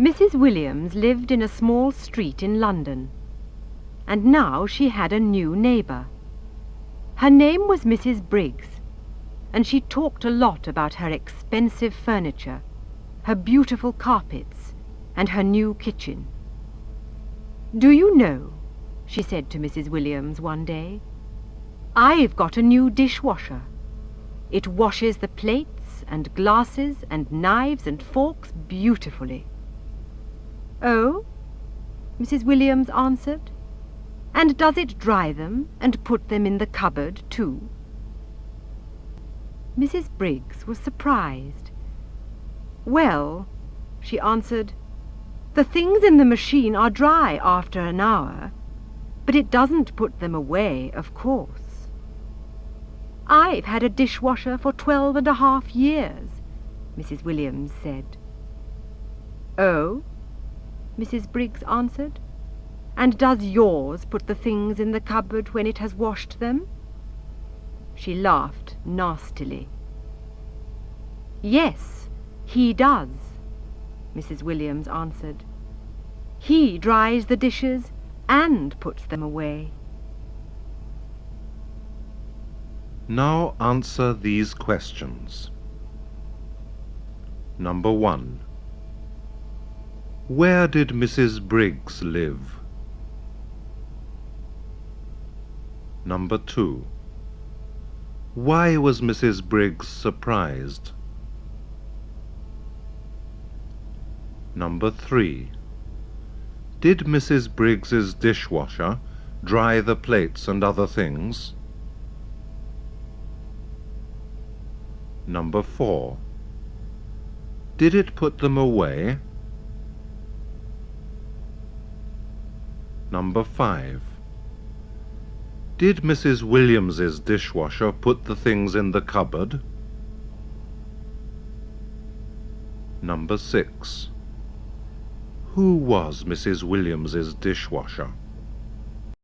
Mrs. Williams lived in a small street in London, and now she had a new neighbour. Her name was Mrs. Briggs, and she talked a lot about her expensive furniture, her beautiful carpets, and her new kitchen. "Do you know," she said to Mrs. Williams one day, "I've got a new dishwasher. It washes the plates and glasses and knives and forks beautifully." "Oh?" Mrs. Williams answered. "And does it dry them and put them in the cupboard too?" Mrs. Briggs was surprised. "Well," she answered, "the things in the machine are dry after an hour, but it doesn't put them away, of course." "I've had a dishwasher for 12.5 years," Mrs. Williams said. "Oh?" Mrs. Briggs answered. "And does yours put the things in the cupboard when it has washed them?" She laughed nastily. "Yes, he does," Mrs. Williams answered. "He dries the dishes and puts them away." Now answer these questions. Number 1. Where did Mrs. Briggs live? Number 2. Why was Mrs. Briggs surprised? Number 3. Did Mrs. Briggs's dishwasher dry the plates and other things? Number 4. Did it put them away? Number 5. Did Mrs. Williams's dishwasher put the things in the cupboard? Number 6. Who was Mrs. Williams's dishwasher?